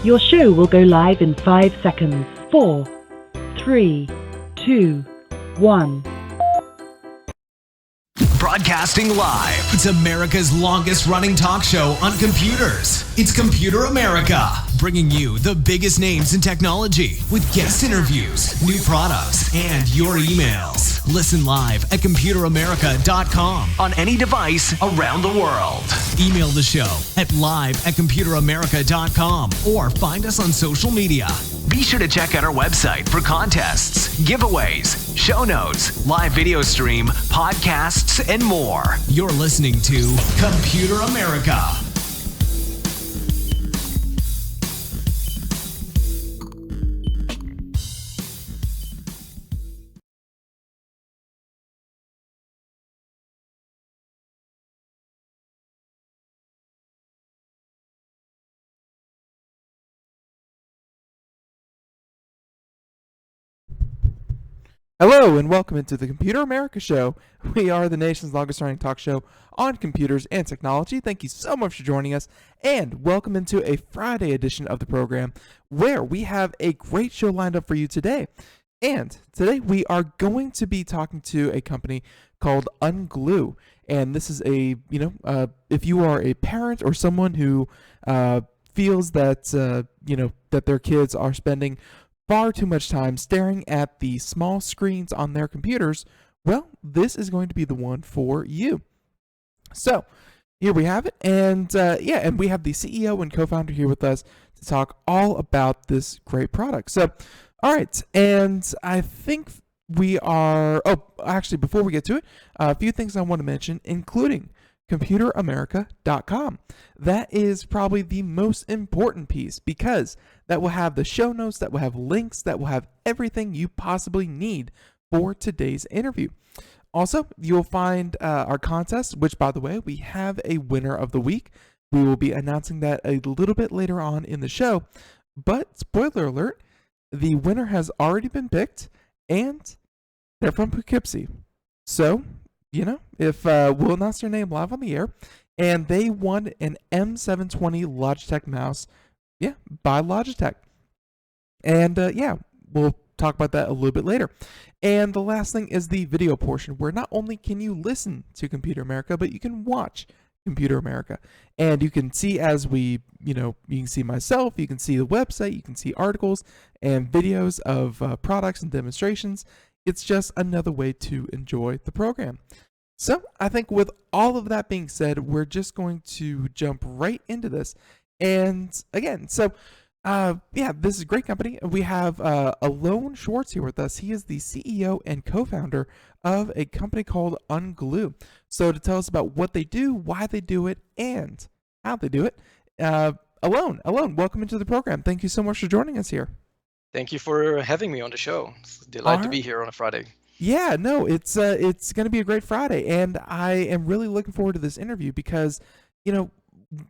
Your show will go live in 5 seconds. 4, 3, 2, 1. Broadcasting live. It's America's longest running talk show on computers. It's Computer America, bringing you the biggest names in technology with guest interviews, new products, and your emails. Listen live at computeramerica.com on any device around the world. Email the show at live@computeramerica.com or find us on social media. Be sure to check out our website for contests, giveaways, show notes, live video stream, podcasts, and more. You're listening to Computer America. Hello and welcome into the Computer America Show. We are the nation's longest running talk show on computers and technology. Thank you so much for joining us and welcome into a Friday edition of the program where we have a great show lined up for you today. And today we are going to be talking to a company called unGlue. And this is if you are a parent or someone who feels that, that their kids are spending far too much time staring at the small screens on their computers, well, this is going to be the one for you. So here we have it, and and we have the CEO and co-founder here with us to talk all about this great product. So, all right, and I think we are. Oh, actually, before we get to it, a few things I want to mention, including computeramerica.com. That is probably the most important piece because that will have the show notes, that will have links, that will have everything you possibly need for today's interview. Also, you'll find our contest, which, by the way, we have a winner of the week. We will be announcing that a little bit later on in the show. But, spoiler alert, the winner has already been picked, and they're from Poughkeepsie. So, if we'll announce their name live on the air, and they won an M720 Logitech mouse, by Logitech. And we'll talk about that a little bit later. And the last thing is the video portion, where not only can you listen to Computer America, but you can watch Computer America. And you can see as you can see myself, you can see the website, you can see articles and videos of products and demonstrations. It's just another way to enjoy the program. So I think with all of that being said, we're just going to jump right into this. And again, this is a great company. We have Alon Shwartz here with us. He is the CEO and co-founder of a company called unGlue. So to tell us about what they do, why they do it, and how they do it, Alon, welcome into the program. Thank you so much for joining us here. Thank you for having me on the show. It's a delight to be here on a Friday. Yeah, no, it's going to be a great Friday, and I am really looking forward to this interview because,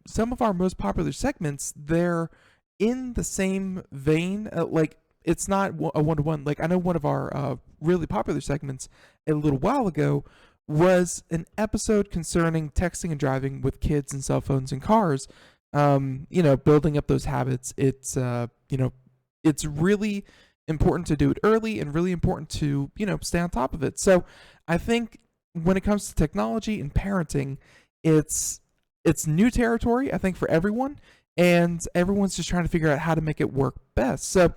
some of our most popular segments, they're in the same vein. It's not a one-to-one. Like, I know one of our really popular segments a little while ago was an episode concerning texting and driving with kids and cell phones and cars. Building up those habits. It's really important to do it early and really important to, stay on top of it. So I think when it comes to technology and parenting, it's new territory, I think, for everyone, and everyone's just trying to figure out how to make it work best. So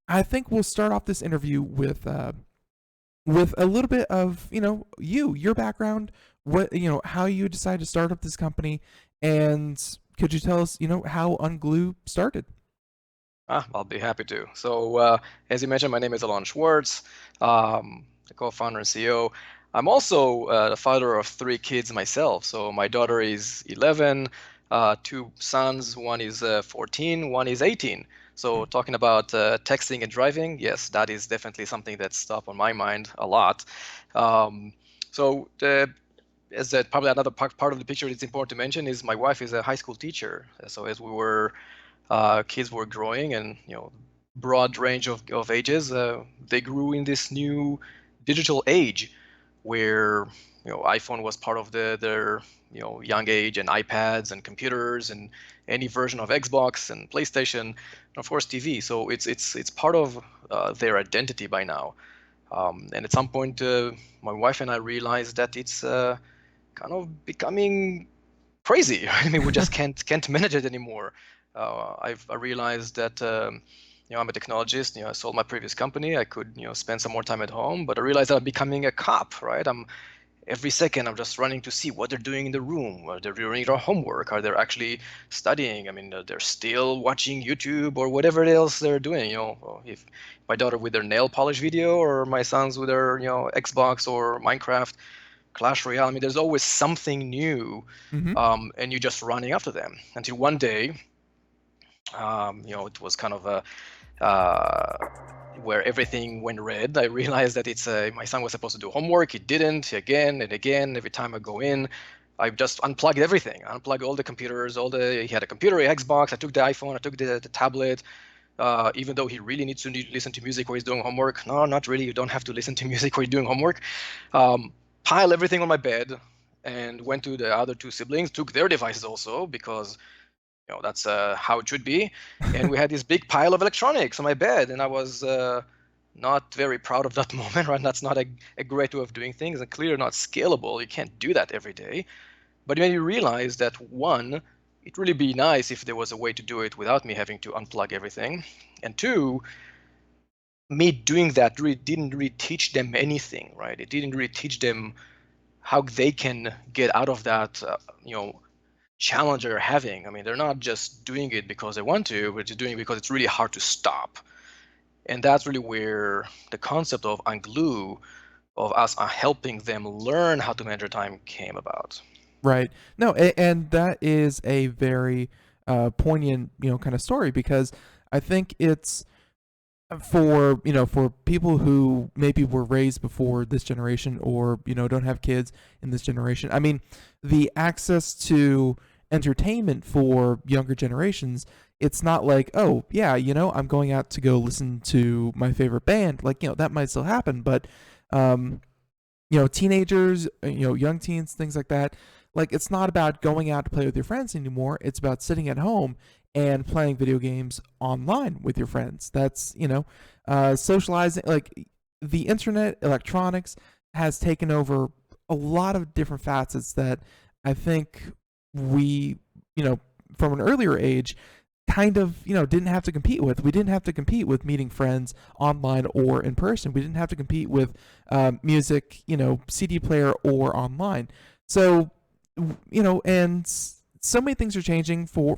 I think we'll start off this interview with a little bit of, your background, how you decided to start up this company, and could you tell us, how unGlue started? I'll be happy to. So, as you mentioned, my name is Alon Shwartz, the co-founder and CEO. I'm also the father of 3 kids myself. So my daughter is 11, 2 sons, one is 14, one is 18. So talking about texting and driving, yes, that is definitely something that's top on my mind a lot. As probably another part of the picture that's important to mention is my wife is a high school teacher. So as we were kids were growing and broad range of ages, they grew in this new digital age where iPhone was part of their young age, and iPads and computers and any version of Xbox and PlayStation, and of course TV. So it's part of their identity by now. And at some point, my wife and I realized that it's kind of becoming crazy. I mean, we just can't manage it anymore. I realized that I'm a technologist. I sold my previous company. I could spend some more time at home, but I realized that I'm becoming a cop, right? Every second I'm just running to see what they're doing in the room. Are they doing their homework? Are they actually studying? I mean, they're still watching YouTube or whatever else they're doing. If my daughter with their nail polish video, or my sons with their Xbox or Minecraft, Clash Royale. I mean, there's always something new, and you're just running after them until one day, it was kind of a where everything went red. I realized that my son was supposed to do homework. He didn't. Again and again, every time I go in, I just unplugged everything. I unplugged all the computers. He had a computer, a Xbox. I took the iPhone. I took the tablet. Even though he really needs to listen to music while he's doing homework. No, not really. You don't have to listen to music while you're doing homework. Pile everything on my bed and went to the other two siblings, took their devices also, because that's how it should be. And we had this big pile of electronics on my bed, and I was not very proud of that moment, right? That's not a great way of doing things, and clearly not scalable. You can't do that every day. But then you realize that, one, it'd really be nice if there was a way to do it without me having to unplug everything. And two, me doing that didn't really teach them anything, right? It didn't really teach them how they can get out of that, challenge they're having. I mean, they're not just doing it because they want to, but they're doing it because it's really hard to stop. And that's really where the concept of unGlue, of us helping them learn how to manage their time, came about. Right. No, and that is a very poignant, kind of story, because I think it's for people who maybe were raised before this generation, or don't have kids in this generation. I mean, the access to entertainment for younger generations, it's not like, oh yeah, I'm going out to go listen to my favorite band. Like, that might still happen, but teenagers, young teens, things like that. Like, it's not about going out to play with your friends anymore. It's about sitting at home and playing video games online with your friends. That's, socializing. Like, the internet, electronics has taken over a lot of different facets that I think we, from an earlier age, kind of, didn't have to compete with. We didn't have to compete with meeting friends online or in person. We didn't have to compete with music, CD player or online. So, and so many things are changing for,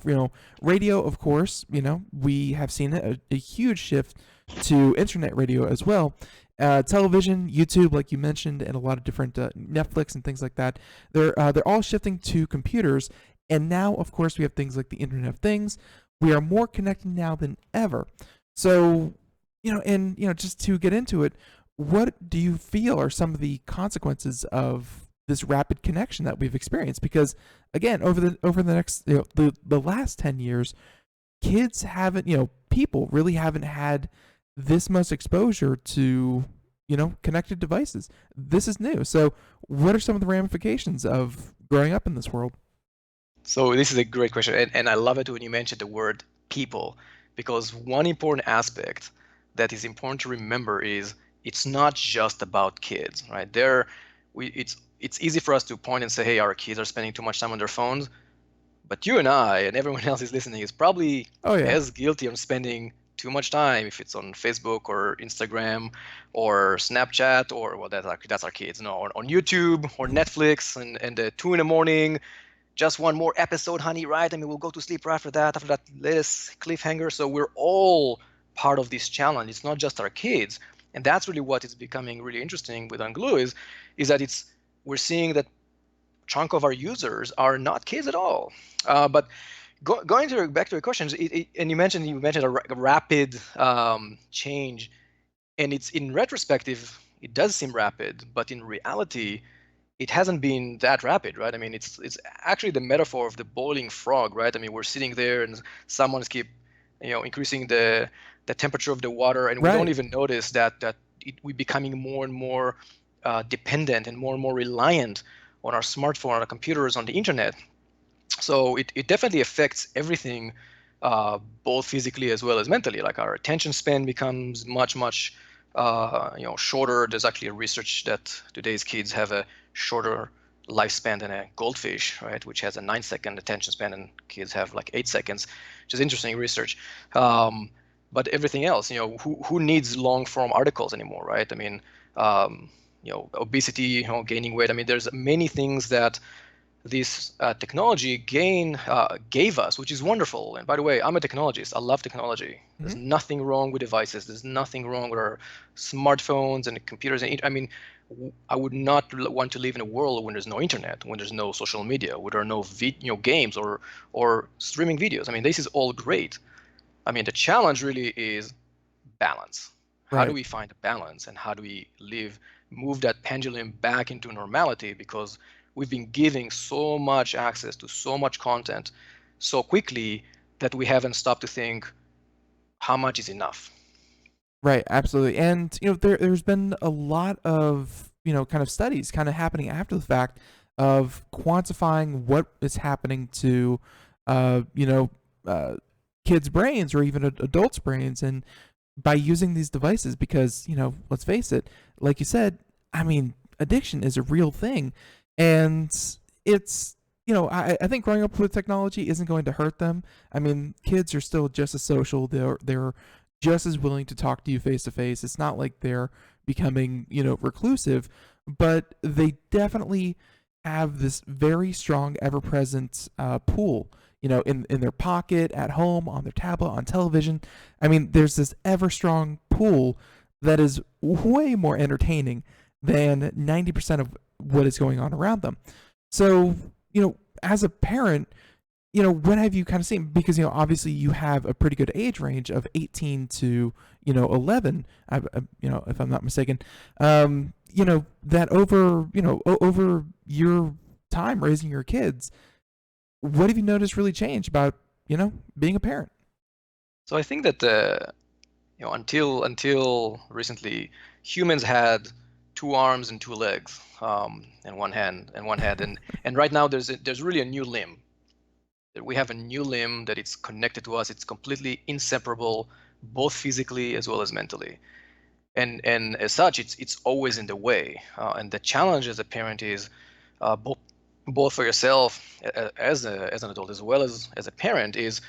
radio, of course. We have seen a huge shift to internet radio as well. Television, YouTube, like you mentioned, and a lot of different Netflix and things like that. They're all shifting to computers, and now, of course, we have things like the Internet of Things. We are more connected now than ever. So, just to get into it, what do you feel are some of the consequences of this rapid connection that we've experienced? Because again, over the next the last 10 years, kids haven't, people really haven't had this much exposure to connected devices. This is new. So what are some of the ramifications of growing up in this world? So this is a great question, and I love it when you mentioned the word people, because one important aspect that is important to remember is it's not just about kids, right? It's easy for us to point and say, hey, our kids are spending too much time on their phones, but you and I and everyone else is listening is probably as guilty of spending too much time, if it's on Facebook or Instagram or Snapchat, or that's our kids, or on YouTube or Netflix, and 2 a.m, just one more episode, honey, right? I mean, we'll go to sleep right after that latest cliffhanger. So we're all part of this challenge. It's not just our kids. And that's really what is becoming really interesting with unGlue is that we're seeing that chunk of our users are not kids at all. But going back to your questions, and you mentioned a rapid change, and it's in retrospective, it does seem rapid, but in reality, it hasn't been that rapid, right? I mean, it's actually the metaphor of the boiling frog, right? I mean, we're sitting there and someone's keep, increasing the temperature of the water, and we don't even notice that we're becoming more and more dependent and more reliant on our smartphone, on our computers, on the internet. So it definitely affects everything, both physically as well as mentally. Like our attention span becomes much shorter. There's actually a research that today's kids have a shorter lifespan than a goldfish, right, which has a 9-second attention span, and kids have like 8 seconds, which is interesting research. But everything else, who needs long form articles anymore, right? I mean, obesity, gaining weight. I mean, there's many things that this technology gave us, which is wonderful. And by the way, I'm a technologist. I love technology. There's nothing wrong with devices. There's nothing wrong with our smartphones and computers. I mean, I would not want to live in a world when there's no internet, when there's no social media, when there are no games or streaming videos. I mean, this is all great. I mean, the challenge really is balance. How do Right. we find a balance, and how do we move that pendulum back into normality? Because we've been giving so much access to so much content so quickly that we haven't stopped to think how much is enough. Right, absolutely. And there's been a lot of kind of studies kind of happening after the fact of quantifying what is happening to uh, you know uh, kids' brains or even adults' brains, and by using these devices, because let's face it, like you said, I mean, addiction is a real thing, and it's I think growing up with technology isn't going to hurt them. I mean, kids are still just as social. They're just as willing to talk to you face to face. It's not like they're becoming, reclusive, but they definitely have this very strong, ever present pool, in their pocket, at home, on their tablet, on television. I mean, there's this ever strong pool that is way more entertaining than 90% of what is going on around them. So, as a parent, when have you kind of seen, because obviously you have a pretty good age range of 18 to 11, if I'm not mistaken, that over your time raising your kids, what have you noticed really change about being a parent? So I think that until recently, humans had 2 arms and 2 legs, and one hand and one head, and right now there's really a new limb. We have a new limb that it's connected to us. It's completely inseparable, both physically as well as mentally. And as such, it's always in the way. And the challenge as a parent is, both for yourself as an adult as well as a parent, is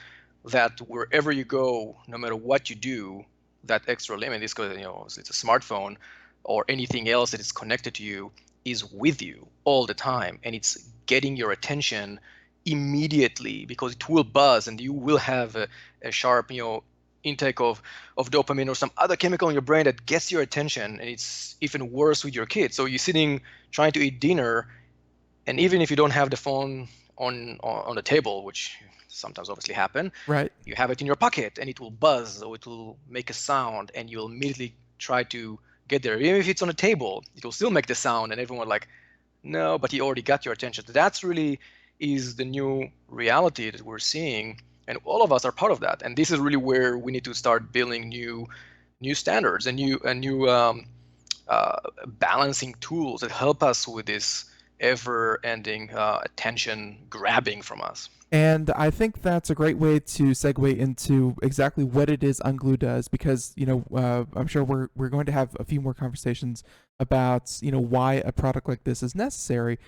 that wherever you go, no matter what you do, that extra limit is because it's a smartphone or anything else that is connected to you is with you all the time, and it's getting your attention immediately because it will buzz and you will have a sharp intake of dopamine or some other chemical in your brain that gets your attention. And it's even worse with your kids. So you're sitting trying to eat dinner, and even if you don't have the phone on the table, which sometimes obviously happen, Right. you have it in your pocket and it will buzz or it will make a sound, and you'll immediately try to get there. Even if it's on a table, it will still make the sound, and everyone like, no, but he already got your attention. That's really is the new reality that we're seeing, and all of us are part of that. And this is really where we need to start building new standards and new balancing tools that help us with this ever-ending attention grabbing from us. And I think that's a great way to segue into exactly what it is unGlue does, because I'm sure we're going to have a few more conversations about why a product like this is necessary,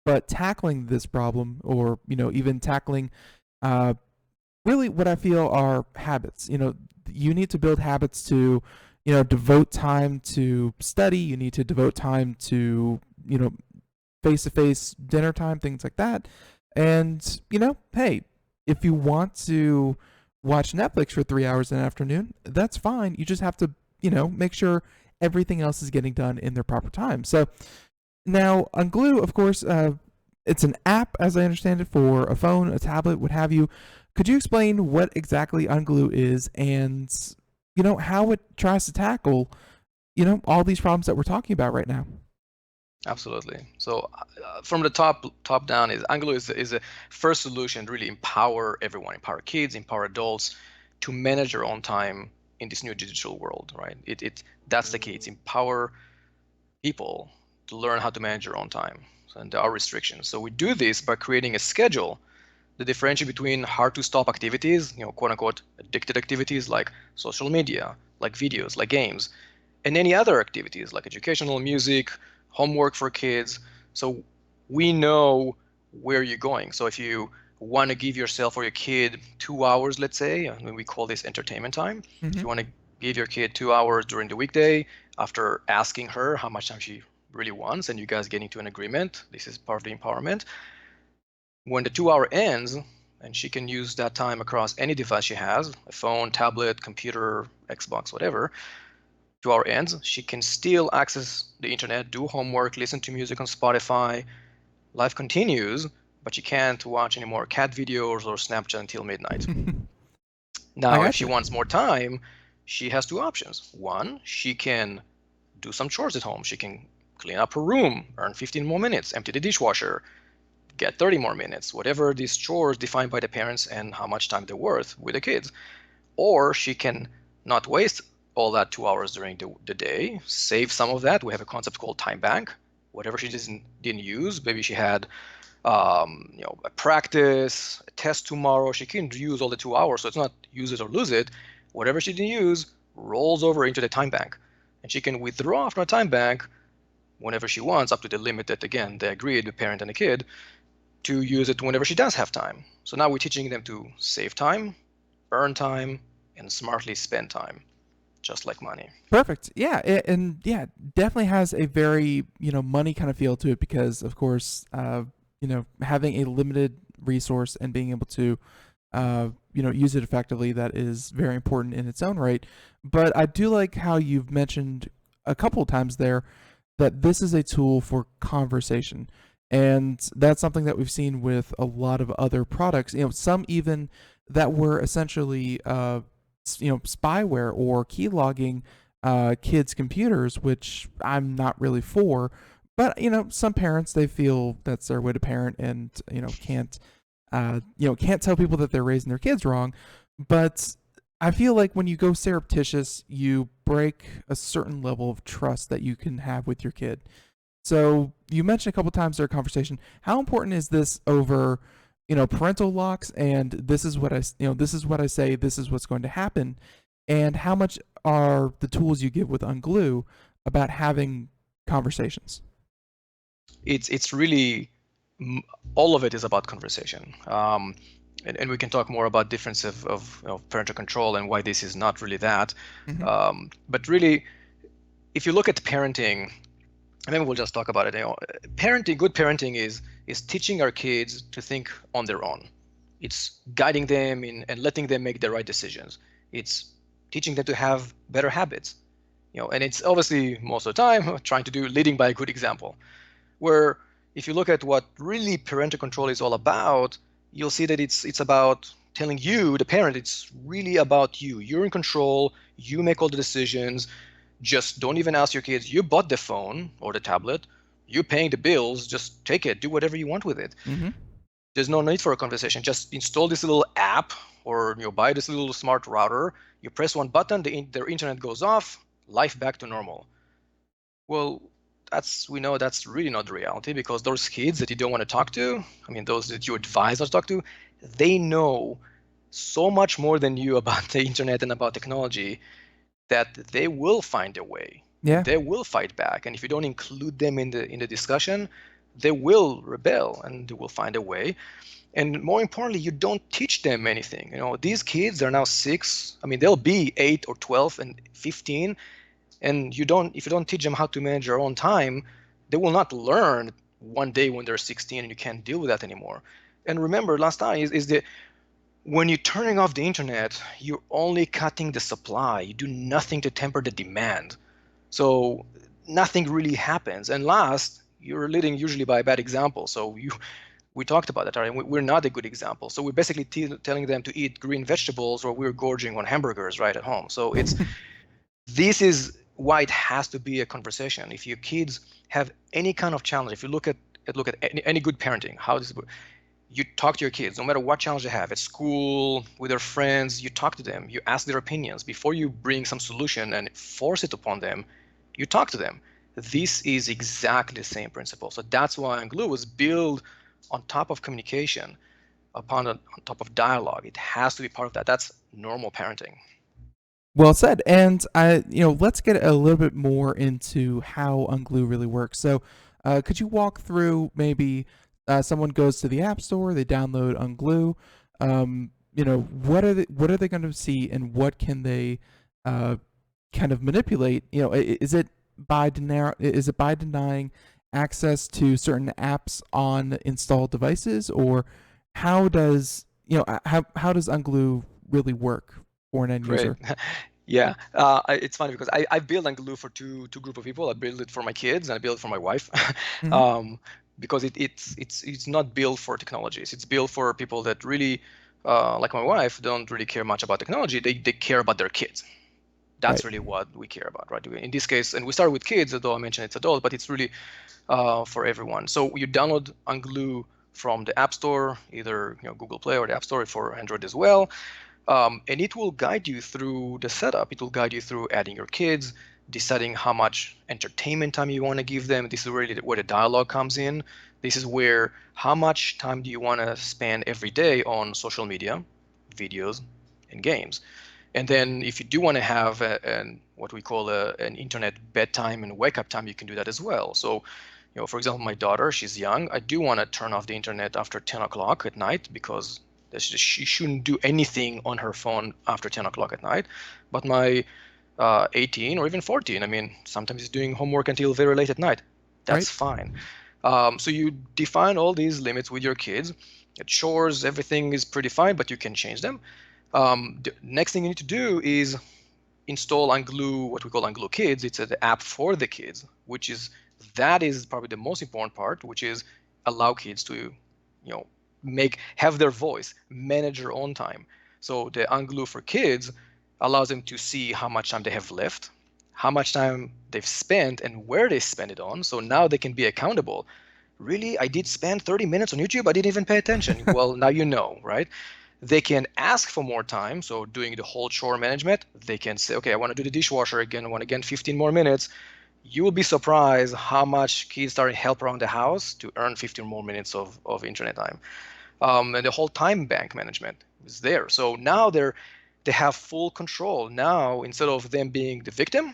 but tackling this problem, or even tackling really what I feel are habits. You need to build habits to devote time to study. You need to devote time to face-to-face dinner time, things like that. And, hey, if you want to watch Netflix for 3 hours in the afternoon, that's fine. You just have to, make sure everything else is getting done in their proper time. So now, unGlue, of course, it's an app, as I understand it, for a phone, a tablet, what have you. Could you explain what exactly unGlue is, and, how it tries to tackle, all these problems that we're talking about right now? Absolutely. So from the top down, is unGlue is a first solution to really empower everyone, empower kids, empower adults to manage their own time in this new digital world, right? That's the key. It's empower people to learn how to manage your own time. And there are restrictions. So we do this by creating a schedule that differentiates between hard to stop activities, quote unquote addicted activities like social media, like videos, like games, and any other activities like educational, music, homework for kids. So we know where you're going. So if you want to give yourself or your kid 2 hours, let's say, we call this entertainment time. If you want to give your kid 2 hours during the weekday after asking her how much time she really wants, and you guys get into an agreement, this is part of the empowerment. When the 2 hour ends, and she can use that time across any device she has, a phone, tablet, computer, Xbox, whatever, 2 hour ends, she can still access the internet, do homework, listen to music on Spotify. Life continues, but she can't watch any more cat videos or Snapchat until midnight. Now, if she wants more time, she has two options. One, she can do some chores at home. She can clean up her room, earn 15 more minutes, empty the dishwasher, get 30 more minutes, whatever these chores defined by the parents and how much time they're worth with the kids. Or she can not waste all that 2 hours during the day, save some of that. We have a concept called time bank. Whatever she didn't use, maybe she had a practice, a test tomorrow, she can use all the 2 hours, so it's not use it or lose it. Whatever she didn't use rolls over into the time bank, and she can withdraw from the time bank whenever she wants, up to the limit that, again, they agreed, the parent and the kid, to use it whenever she does have time. So now we're teaching them to save time, earn time, and smartly spend time, just like money. Perfect. Yeah, and yeah, definitely has a very money kind of feel to it because, of course, having a limited resource and being able to use it effectively, that is very important in its own right. But I do like how you've mentioned a couple of times there that this is a tool for conversation. And that's something that we've seen with a lot of other products, some even that were essentially, spyware or keylogging kids' computers, which I'm not really for. But, some parents, they feel that's their way to parent and, can't tell people that they're raising their kids wrong. But I feel like when you go surreptitious, you break a certain level of trust that you can have with your kid. So you mentioned a couple times during conversation, how important is this over, parental locks? And this is what I say, this is what's going to happen. And how much are the tools you give with unGlue about having conversations? It's really, all of it is about conversation. And we can talk more about difference of parental control and why this is not really that. But really, if you look at parenting, and maybe we'll just talk about it. Parenting, good parenting is teaching our kids to think on their own. It's guiding them and letting them make the right decisions. It's teaching them to have better habits. And it's obviously most of the time trying to do leading by a good example. Where if you look at what really parental control is all about, you'll see that it's about telling you, the parent, it's really about you. You're in control. You make all the decisions. Just don't even ask your kids, you bought the phone or the tablet, you're paying the bills, just take it, do whatever you want with it. There's no need for a conversation. Just install this little app or buy this little smart router, you press one button, their internet goes off, life back to normal. Well, we know that's really not the reality, because those kids that you don't want to talk to, those that you advise not to talk to, they know so much more than you about the internet and about technology that they will find a way. Yeah. They will fight back. And if you don't include them in the discussion, they will rebel and they will find a way. And more importantly, you don't teach them anything. These kids are now 6. They'll be 8 or 12 and 15. And if you don't teach them how to manage their own time, they will not learn one day when they're 16 and you can't deal with that anymore. And remember, last time is that when you're turning off the internet, you're only cutting the supply. You do nothing to temper the demand. So nothing really happens. And last, you're leading usually by a bad example. So we talked about that, right? We're not a good example. So we're basically telling them to eat green vegetables, or we're gorging on hamburgers right at home. So this is why it has to be a conversation. If your kids have any kind of challenge, if you look at any good parenting, how this works, you talk to your kids, no matter what challenge they have at school, with their friends, you talk to them, you ask their opinions. Before you bring some solution and force it upon them, you talk to them. This is exactly the same principle. So that's why unGlue was built on top of communication, on top of dialogue. It has to be part of that. That's normal parenting. Well said. And let's get a little bit more into how unGlue really works. So, could you walk through maybe someone goes to the App Store, they download unGlue. What are they going to see, and what can they kind of manipulate? Is it by denying access to certain apps on installed devices, or how does how does unGlue really work for an end Great. user? Yeah, it's funny because I built unGlue for two group of people. I built it for my kids and I built it for my wife, Mm-hmm. because it's not built for technologies. It's built for people that really, like my wife, don't really care much about technology. They care about their kids. That's Right. really what we care about, right? In this case, and we start with kids, although I mentioned it's adult, but it's really for everyone. So you download unGlue from the App Store, either Google Play or the App Store for Android as well. And it will guide you through the setup. It will guide you through adding your kids, deciding how much entertainment time you want to give them. This is really where the dialogue comes in. This is where how much time do you want to spend every day on social media, videos, and games. And then if you do want to have what we call an internet bedtime and wake up time, you can do that as well. So, for example, my daughter, she's young. I do want to turn off the internet after 10 o'clock at night because she shouldn't do anything on her phone after 10 o'clock at night. But my 18 or even 14, I mean, sometimes he's doing homework until very late at night. Right. That's fine. So you define all these limits with your kids. At chores, everything is pretty fine, but you can change them. The next thing you need to do is install unGlue, what we call unGlue Kids. It's an app for the kids, that is probably the most important part, which is allow kids to, have their voice, manage their own time. So the unGlue for Kids allows them to see how much time they have left, how much time they've spent, and where they spend it on. So now they can be accountable. Really, I did spend 30 minutes on YouTube. I didn't even pay attention. Well, now you know, right? They can ask for more time. So doing the whole chore management, they can say, okay, I want to do the dishwasher again. I want again 15 more minutes. You will be surprised how much kids start to help around the house to earn 15 more minutes of internet time. And the whole time bank management is there. So now they have full control. Now, instead of them being the victim,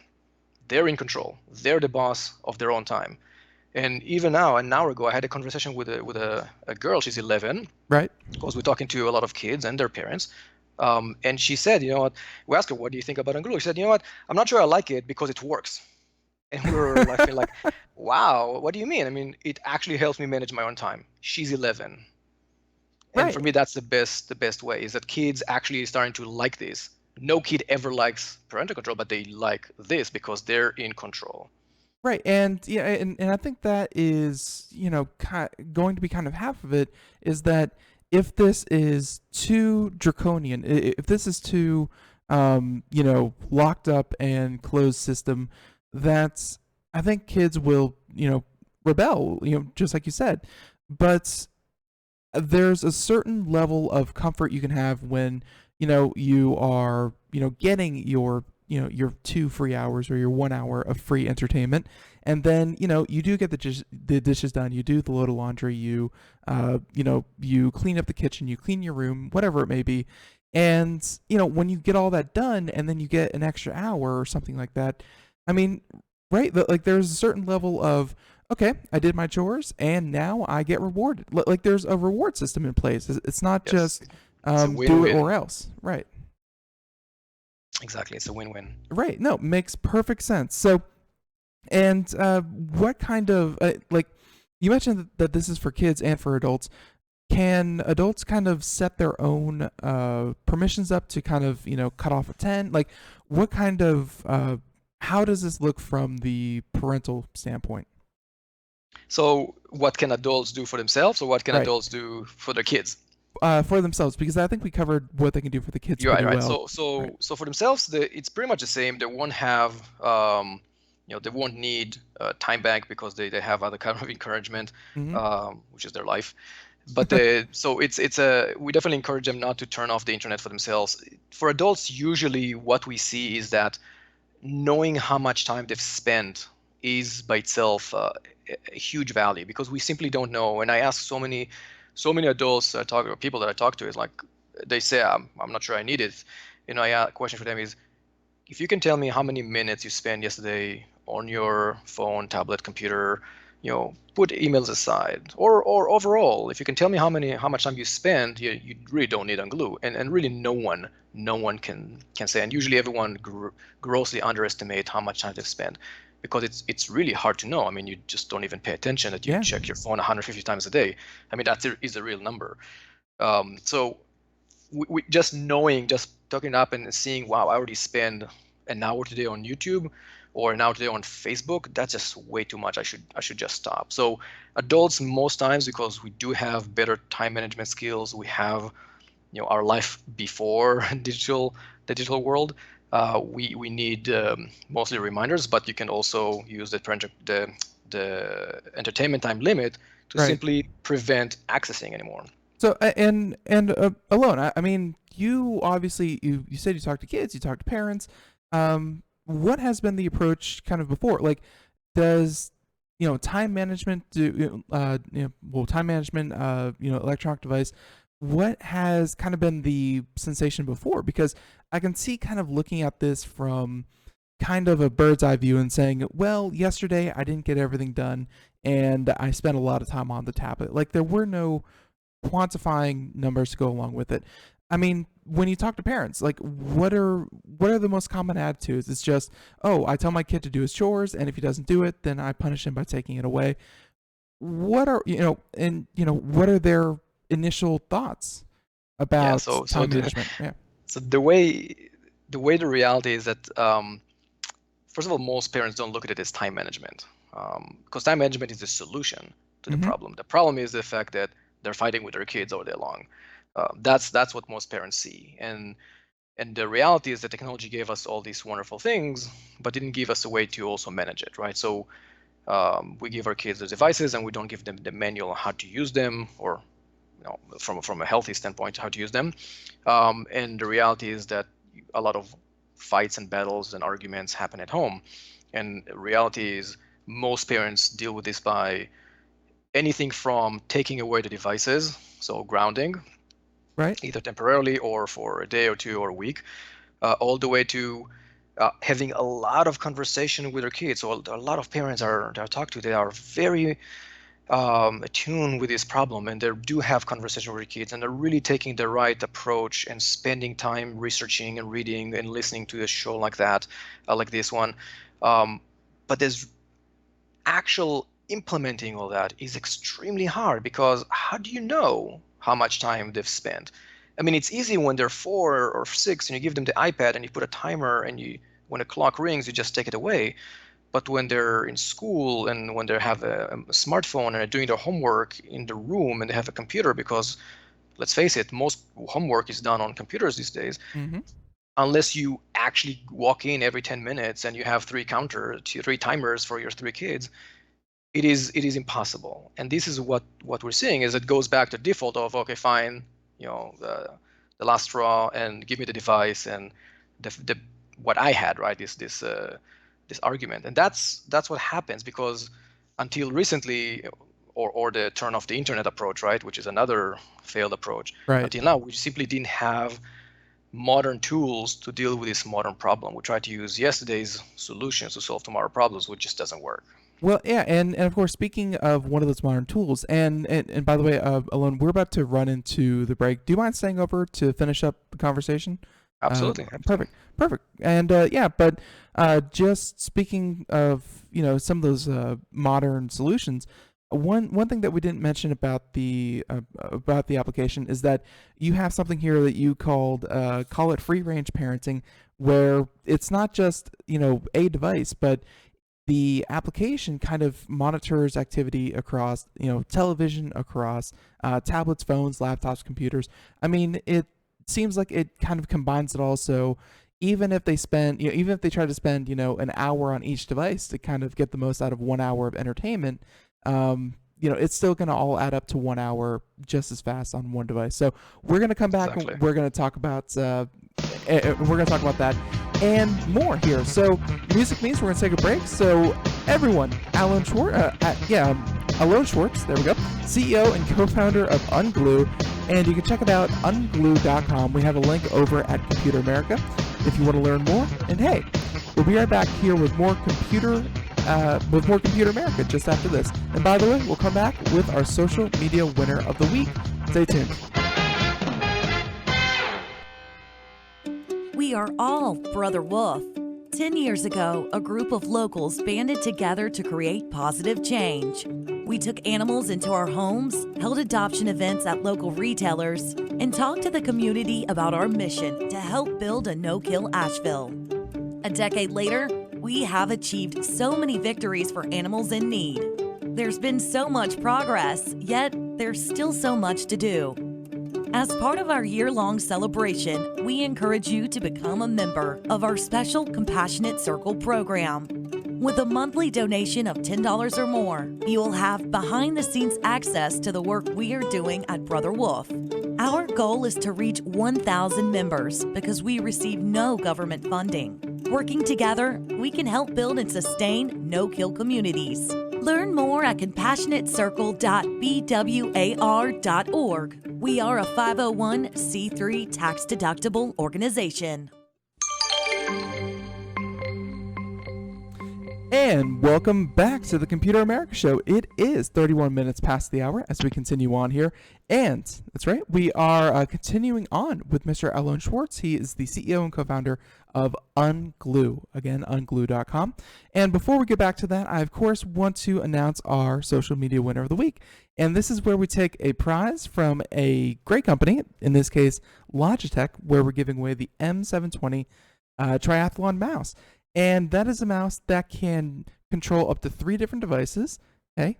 they're in control. They're the boss of their own time. And even now, an hour ago, I had a conversation with a girl. She's 11. Right. Because we're talking to a lot of kids and their parents. And she said, what? We asked her, what do you think about unGlue? She said, what? I'm not sure I like it because it works. And we were laughing like, wow, what do you mean? I mean, it actually helps me manage my own time. She's 11. And Right. for me, that's the best way, is that kids actually starting to like this. No kid ever likes parental control, but they like this because they're in control. Right. And and I think that is, going to be kind of half of it, is that if this is too draconian, if this is too locked up and closed system, that's, I think kids will, rebel, just like you said. But there's a certain level of comfort you can have when, you are, getting your your 2 free hours or your 1 hour of free entertainment, and then you do get the dishes done, you do the load of laundry, you you clean up the kitchen, you clean your room, whatever it may be, and when you get all that done and then you get an extra hour or something like that, I mean, right, like there's a certain level of, okay, I did my chores and now I get rewarded. Like there's a reward system in place. It's not Yes. just It's a do it win-win. or else. Right. Exactly. It's a win-win. Right. No, makes perfect sense. So, and what kind of like you mentioned that this is for kids and for adults. Can adults kind of set their own permissions up to kind of cut off at 10? Like, what kind of how does this look from the parental standpoint? So what can adults do for themselves, or what can Right. adults do for their kids? For themselves, because I think we covered what they can do for the kids You're right, pretty right. well. So for themselves, it's pretty much the same. They won't have, they won't need time bank because they have other kind of encouragement, Mm-hmm. which is their life. But so we definitely encourage them not to turn off the internet for themselves. For adults, usually what we see is that knowing how much time they've spent is by itself a huge value, because we simply don't know. And I ask so many adults or people that I talk to, is like, they say, I'm not sure I need it. A question for them is, if you can tell me how many minutes you spent yesterday on your phone, tablet, computer, put emails aside, or overall, if you can tell me how much time you spend, you really don't need unGlue. And really no one can say. And usually everyone grossly underestimate how much time they've spent, because it's really hard to know. I mean, you just don't even pay attention that you check your phone 150 times a day. I mean, that is a real number. So we just talking it up and seeing, wow, I already spend an hour today on YouTube or an hour today on Facebook. That's just way too much. I should just stop. So adults, most times, because we do have better time management skills, we have our life before the digital world. We need mostly reminders, but you can also use the entertainment time limit to simply prevent accessing anymore. So and Alon, I mean, you obviously you said you talk to kids, you talk to parents. What has been the approach kind of before? Like, does time management electronic device? What has kind of been the sensation before? Because I can see kind of looking at this from kind of a bird's eye view and saying, well, yesterday I didn't get everything done and I spent a lot of time on the tablet. Like, there were no quantifying numbers to go along with it. I mean, when you talk to parents, like, what are the most common attitudes? It's just, oh, I tell my kid to do his chores, and if he doesn't do it, then I punish him by taking it away. What are what are their initial thoughts about time management? So the way the reality is that, first of all, most parents don't look at it as time management, because time management is the solution to the problem. The problem is the fact that they're fighting with their kids all day long. That's what most parents see. And the reality is that technology gave us all these wonderful things, but didn't give us a way to also manage it, right? So we give our kids the devices, and we don't give them the manual on how to use them, or from a healthy standpoint, how to use them. And the reality is that a lot of fights and battles and arguments happen at home. And the reality is most parents deal with this by anything from taking away the devices, so grounding, either temporarily or for a day or two or a week, all the way to having a lot of conversation with their kids. So a lot of parents that I talk to, they are very attuned with this problem, and they do have conversation with their kids, and they're really taking the right approach and spending time researching and reading and listening to a show like that, like this one. But there's actual implementing all that is extremely hard, because how do you know how much time they've spent? I mean, it's easy when they're 4 or 6 and you give them the iPad and you put a timer, and when a clock rings, you just take it away. But when they're in school and when they have a smartphone and are doing their homework in the room and they have a computer, because let's face it, most homework is done on computers these days. Unless you actually walk in every 10 minutes and you have 3 timers for your 3 kids, it is impossible. And this is what we're seeing, is it goes back to default of, okay, fine, the last straw, and give me the device and the what I had, right? This argument. And that's what happens, because until recently, or the turn off the internet approach, right, which is another failed approach, until now, we simply didn't have modern tools to deal with this modern problem. We try to use yesterday's solutions to solve tomorrow's problems, which just doesn't work. Well, yeah, and of course, speaking of one of those modern tools, and by the way, Alon, we're about to run into the break. Do you mind staying over to finish up the conversation? Absolutely. Perfect. And but just speaking of some of those modern solutions, one thing that we didn't mention about the application is that you have something here that you call it free range parenting, where it's not just a device, but the application kind of monitors activity across television, across tablets, phones, laptops, computers. I mean, it seems like it kind of combines it all. So even if they try to spend an hour on each device to kind of get the most out of 1 hour of entertainment, it's still going to all add up to 1 hour just as fast on one device. So we're going to come back. Exactly. And we're going to talk about that and more here. So music means we're going to take a break. So everyone. Alon Schwartz, Alon Schwartz, there we go, CEO and co-founder of unGlue, and you can check it out, unglue.com. We have a link over at Computer America if you want to learn more. And hey, we'll be right back here with more Computer America just after this. And by the way, we'll come back with our social media winner of the week. Stay tuned. We are all Brother Wolf. 10 years ago, a group of locals banded together to create positive change. We took animals into our homes, held adoption events at local retailers, and talked to the community about our mission to help build a no-kill Asheville. A decade later, we have achieved so many victories for animals in need. There's been so much progress, yet there's still so much to do. As part of our year-long celebration, we encourage you to become a member of our special Compassionate Circle program. With a monthly donation of $10 or more, you will have behind-the-scenes access to the work we are doing at Brother Wolf. Our goal is to reach 1,000 members because we receive no government funding. Working together, we can help build and sustain no-kill communities. Learn more at compassionatecircle.bwar.org. We are a 501c3 tax-deductible organization. And welcome back to the Computer America Show. It is 31 minutes past the hour as we continue on here. And that's right, we are continuing on with Mr. Alon Schwartz. He is the CEO and co-founder of unGlue. Again, unglue.com. And before we get back to that, I, of course, want to announce our social media winner of the week. And this is where we take a prize from a great company, in this case, Logitech, where we're giving away the M720 Triathlon mouse. And that is a mouse that can control up to 3 different devices. Hey,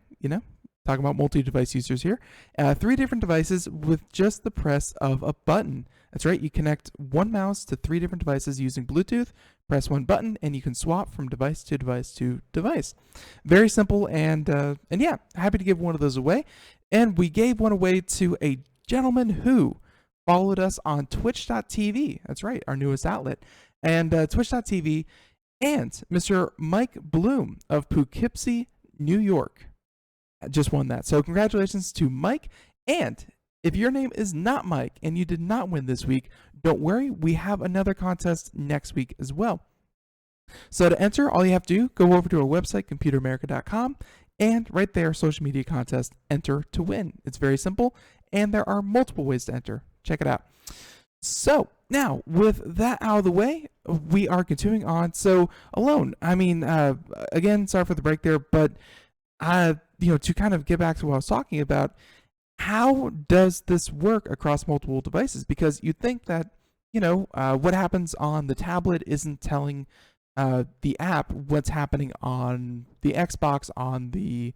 talking about multi-device users here. 3 different devices with just the press of a button. That's right, you connect one mouse to 3 different devices using Bluetooth, press one button, and you can swap from device to device to device. Very simple, and yeah, happy to give one of those away. And we gave one away to a gentleman who followed us on twitch.tv. That's right, our newest outlet. And twitch.tv, and Mr. Mike Bloom of Poughkeepsie, New York, just won that. So congratulations to Mike. And if your name is not Mike and you did not win this week, don't worry, we have another contest next week as well. So to enter, all you have to do, go over to our website, computeramerica.com, and right there, social media contest, enter to win. It's very simple, and there are multiple ways to enter. Check it out. So now, with that out of the way, we are continuing on. So Alon, again, sorry for the break there, but to kind of get back to what I was talking about, how does this work across multiple devices? Because you'd think that, what happens on the tablet isn't telling the app what's happening on the Xbox, on the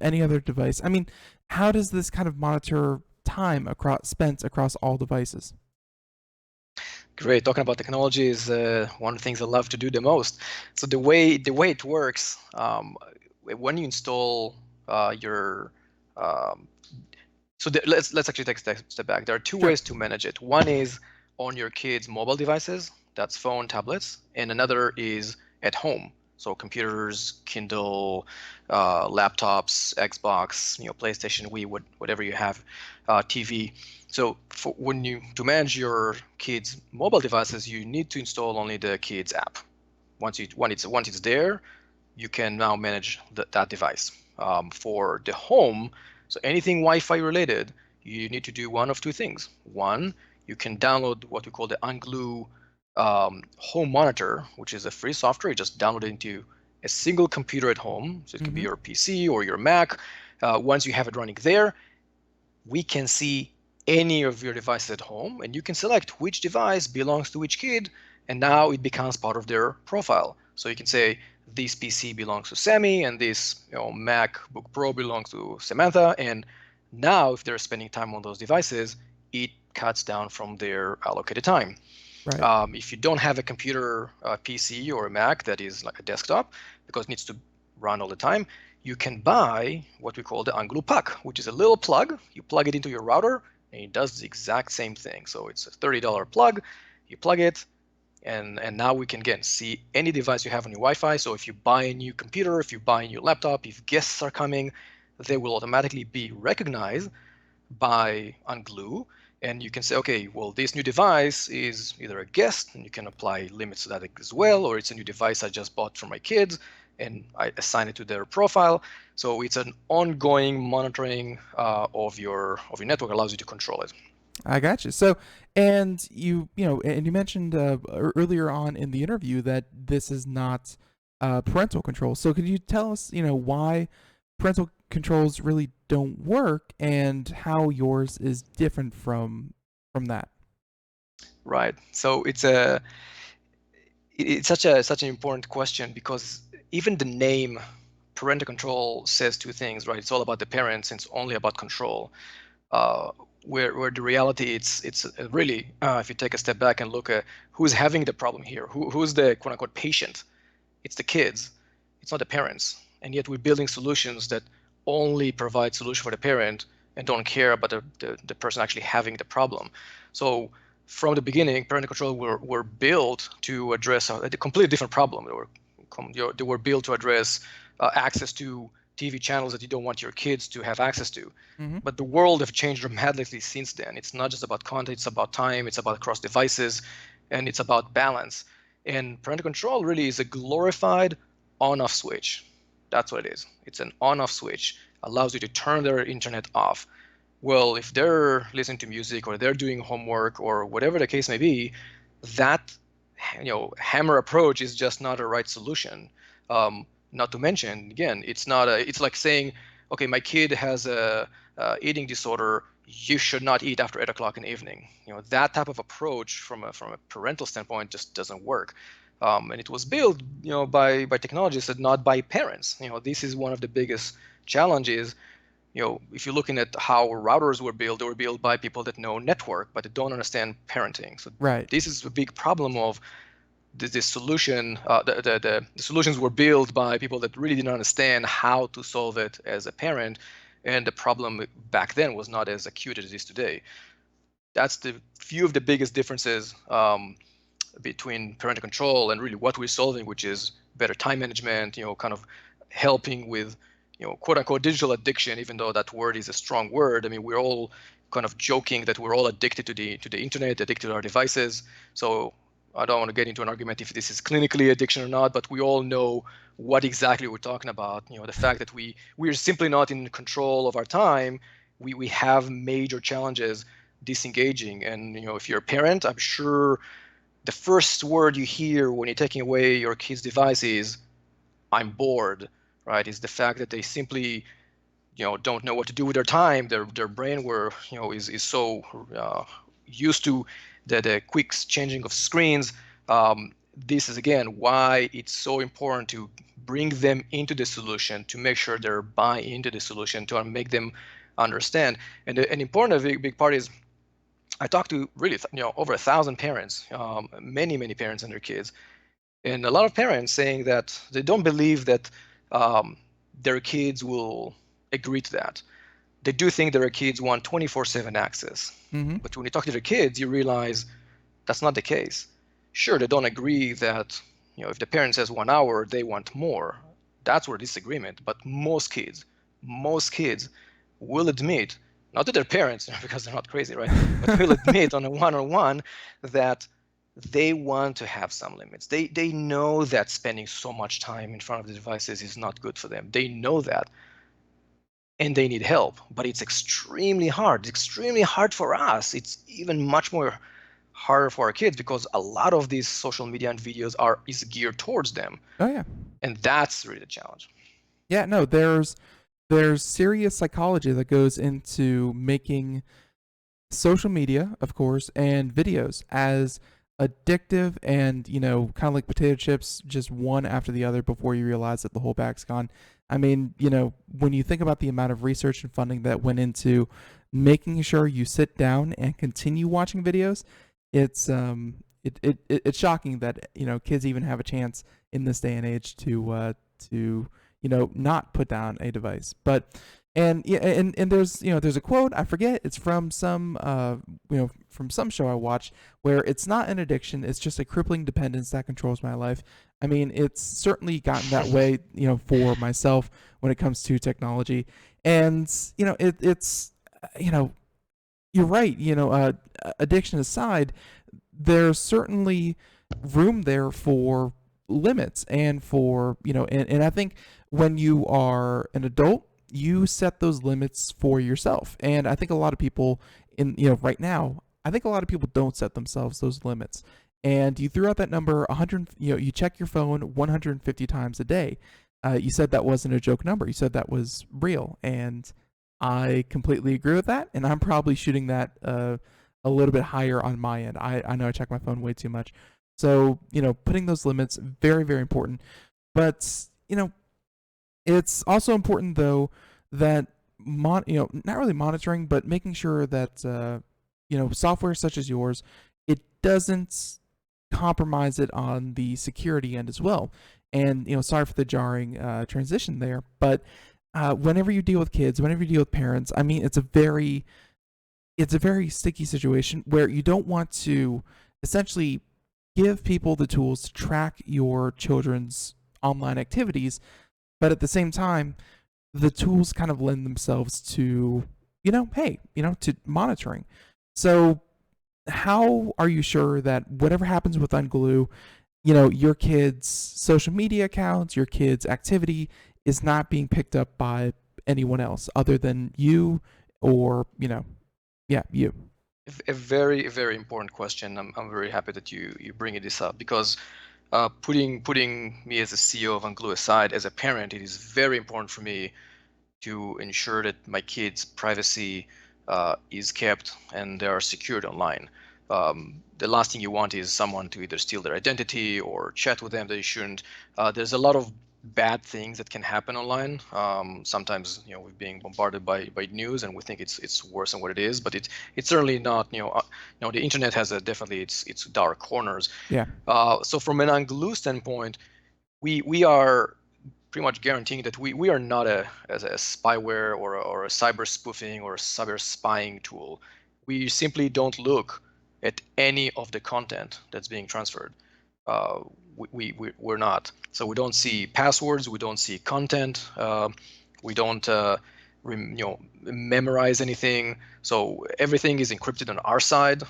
any other device. I mean, how does this kind of monitor time spent across all devices? Great. Talking about technology is one of the things I love to do the most. So the way it works, when you install let's actually take a step back. There are 2 ways to manage it. One is on your kids' mobile devices, that's phone, tablets, and another is at home. So computers, Kindle, laptops, Xbox, PlayStation, Wii, whatever you have, TV. So to manage your kids' mobile devices, you need to install only the kids app. Once it's there, you can now manage that device. For the home, so anything Wi-Fi related, you need to do one of 2 things. One, you can download what we call the unGlue home monitor, which is a free software. You just download it into a single computer at home. So it could be your PC or your Mac. Once you have it running there, we can see any of your devices at home, and you can select which device belongs to which kid, and now it becomes part of their profile. So you can say this PC belongs to Sammy, and this MacBook Pro belongs to Samantha, and now if they're spending time on those devices, it cuts down from their allocated time. Right. If you don't have a computer, PC or a Mac that is like a desktop, because it needs to run all the time, you can buy what we call the unGlue Puck, which is a little plug. You plug it into your router, and it does the exact same thing. So it's a $30 plug. You plug it, And now we can, again, see any device you have on your Wi-Fi. So if you buy a new computer, if you buy a new laptop, if guests are coming, they will automatically be recognized by unGlue. And you can say, okay, well, this new device is either a guest, and you can apply limits to that as well, or it's a new device I just bought for my kids, and I assign it to their profile. So it's an ongoing monitoring of your network, allows you to control it. I got you. So, and and you mentioned earlier on in the interview that this is not parental control. So, could you tell us, why parental controls really don't work and how yours is different from that? Right. So it's such an important question, because even the name parental control says two things, right? It's all about the parents, and it's only about control. Where the reality, it's really, if you take a step back and look at who's having the problem here, who's the quote unquote patient, it's the kids, it's not the parents. And yet we're building solutions that only provide solution for the parent and don't care about the person actually having the problem. So from the beginning, parental control were built to address a completely different problem. They were built to address access to TV channels that you don't want your kids to have access to. Mm-hmm. But the world have changed dramatically since then. It's not just about content, it's about time, it's about cross devices, and it's about balance. And parental control really is a glorified on-off switch. That's what it is. It's an on-off switch. Allows you to turn their internet off. Well, if they're listening to music or they're doing homework or whatever the case may be, that hammer approach is just not a right solution. Not to mention, again, it's like saying, okay, my kid has a eating disorder, you should not eat after 8 o'clock in the evening. That type of approach from a parental standpoint just doesn't work. And it was built by technologists and not by parents. This is one of the biggest challenges. If you're looking at how routers were built, they were built by people that know network, but they don't understand parenting. So Right. This is a big problem of the solution. The solutions were built by people that really didn't understand how to solve it as a parent, and the problem back then was not as acute as it is today. That's the few of the biggest differences between parental control and really what we're solving, which is better time management, kind of helping with, quote unquote digital addiction, even though that word is a strong word. I mean, we're all kind of joking that we're all addicted to the internet, addicted to our devices. So I don't want to get into an argument if this is clinically addiction or not, but we all know what exactly we're talking about. The fact that we're simply not in control of our time. We have major challenges disengaging. And if you're a parent, I'm sure the first word you hear when you're taking away your kid's device is, I'm bored, right? Is the fact that they simply don't know what to do with their time. Their brain is so used to the quick changing of screens. This is again why it's so important to bring them into the solution, to make sure they're buy into the solution, to make them understand. And an important big part is, I talked to really over 1,000 parents, many parents and their kids, and a lot of parents saying that they don't believe that their kids will agree to that. They do think their kids want 24/7 access. Mm-hmm. But when you talk to their kids, you realize that's not the case. Sure, they don't agree that if the parent says 1 hour, they want more. That's where disagreement. But most kids will admit, not to their parents because they're not crazy, right? But will admit on a one-on-one that they want to have some limits. They know that spending so much time in front of the devices is not good for them. They know that. And they need help, but it's extremely hard. It's extremely hard for us. It's even much more harder for our kids because a lot of these social media and videos is geared towards them. Oh yeah. And that's really the challenge. Yeah, no, there's serious psychology that goes into making social media, of course, and videos as addictive and, kind of like potato chips, just one after the other before you realize that the whole bag's gone. I mean, when you think about the amount of research and funding that went into making sure you sit down and continue watching videos, it's shocking that kids even have a chance in this day and age to not put down a device. But And yeah, and there's there's a quote, I forget, it's from some from some show I watched, where it's not an addiction, it's just a crippling dependence that controls my life. I mean, it's certainly gotten that way, for myself when it comes to technology. And it's you're right. Addiction aside, there's certainly room there for limits, and for and I think when you are an adult, you set those limits for yourself. And I think a lot of people in right now, I think a lot of people don't set themselves those limits. And you threw out that number 100. You check your phone 150 times a day. You said that wasn't a joke number. You said that was real, and I completely agree with that. And I'm probably shooting that a little bit higher on my end. I know I check my phone way too much. So putting those limits, very, very important. But it's also important, though, that not really monitoring, but making sure that software such as yours, it doesn't compromise it on the security end as well. And sorry for the jarring transition there, but whenever you deal with kids, whenever you deal with parents, I mean, it's a very sticky situation where you don't want to essentially give people the tools to track your children's online activities, but at the same time, the tools kind of lend themselves to, to monitoring. So how are you sure that whatever happens with unGlue, your kids' social media accounts, your kids' activity is not being picked up by anyone else other than you, or, you? A very, very important question. I'm very happy that you bring this up, because putting me as a CEO of unGlue aside, as a parent, it is very important for me to ensure that my kids' privacy is kept and they are secured online. The last thing you want is someone to either steal their identity or chat with them that they shouldn't. There's a lot of bad things that can happen online. Sometimes we're being bombarded by news, and we think it's worse than what it is, but it's certainly not. The internet has definitely its dark corners. Yeah. So from an unGlue standpoint, we are pretty much guaranteeing that we are not a spyware or a cyber spoofing or a cyber spying tool. We simply don't look at any of the content that's being transferred. We're not. So we don't see passwords, we don't see content, we don't memorize anything. So everything is encrypted on our side.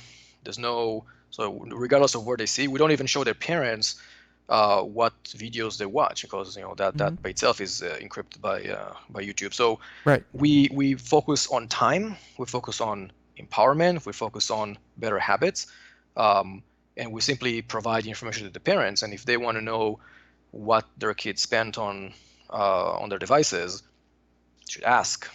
So regardless of where they see, we don't even show their parents what videos they watch, because that by itself is encrypted by YouTube. So right. we focus on time, we focus on empowerment, we focus on better habits, and we simply provide the information to the parents. And if they want to know what their kids spent on their devices, should ask.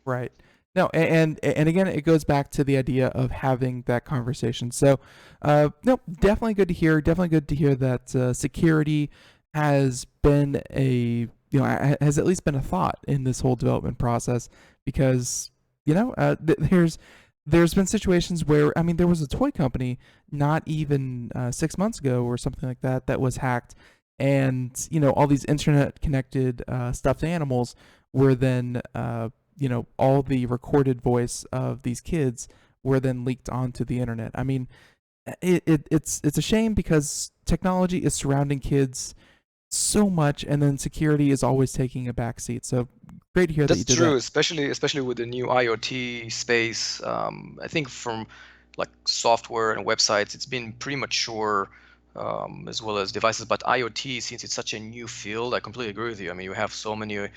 Right. No, and again, it goes back to the idea of having that conversation. So, no, definitely good to hear. Definitely good to hear that security has been has at least been a thought in this whole development process, because there's been situations where, I mean, there was a toy company not even 6 months ago or something like that was hacked, and all these internet connected stuffed animals were then all the recorded voice of these kids were then leaked onto the internet. I mean, it's a shame, because technology is surrounding kids so much, and then security is always taking a backseat. So great to hear that you did that. That's true, especially with the new IoT space. I think from like software and websites, it's been pretty mature, as well as devices. But IoT, since it's such a new field, I completely agree with you. I mean, you have so many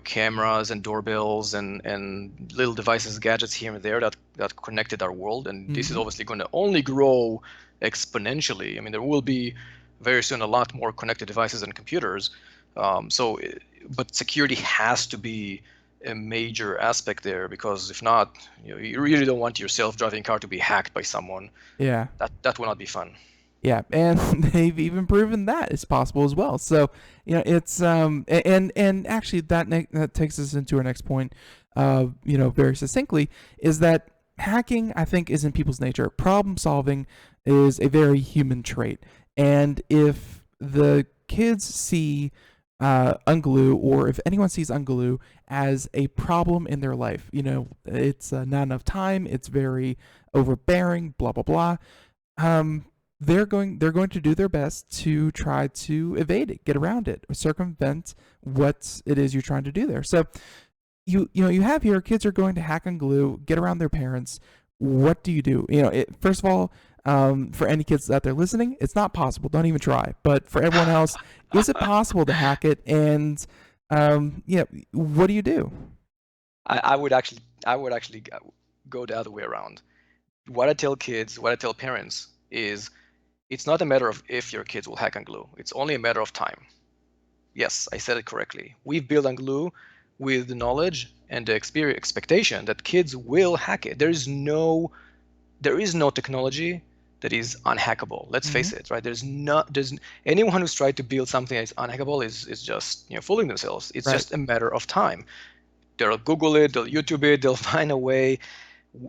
cameras and doorbells and little devices, gadgets here and there that connected our world, and this is obviously going to only grow exponentially. I mean, there will be very soon a lot more connected devices and computers. But security has to be a major aspect there, because if not, you really don't want your self-driving car to be hacked by someone. Yeah. That will not be fun. Yeah, and they've even proven that it's possible as well. So it's and actually that takes us into our next point, very succinctly, is that hacking, I think, is in people's nature. Problem solving is a very human trait, and if the kids see unGlue, or if anyone sees unGlue as a problem in their life, it's not enough time, it's very overbearing, blah blah blah. They're going to do their best to try to evade it, get around it, or circumvent what it is you're trying to do there. So you have here, kids are going to hack unGlue, get around their parents. What do you do? First of all, for any kids out there listening, it's not possible. Don't even try. But for everyone else, is it possible to hack it? And what do you do? I would actually go the other way around. What I tell parents is, it's not a matter of if your kids will hack unGlue. It's only a matter of time. Yes, I said it correctly. We've built unGlue with the knowledge and the expectation that kids will hack it. There is no technology that is unhackable. Let's face it, right? There's anyone who's tried to build something that's unhackable is just fooling themselves. It's just a matter of time. They'll Google it, they'll YouTube it, they'll find a way.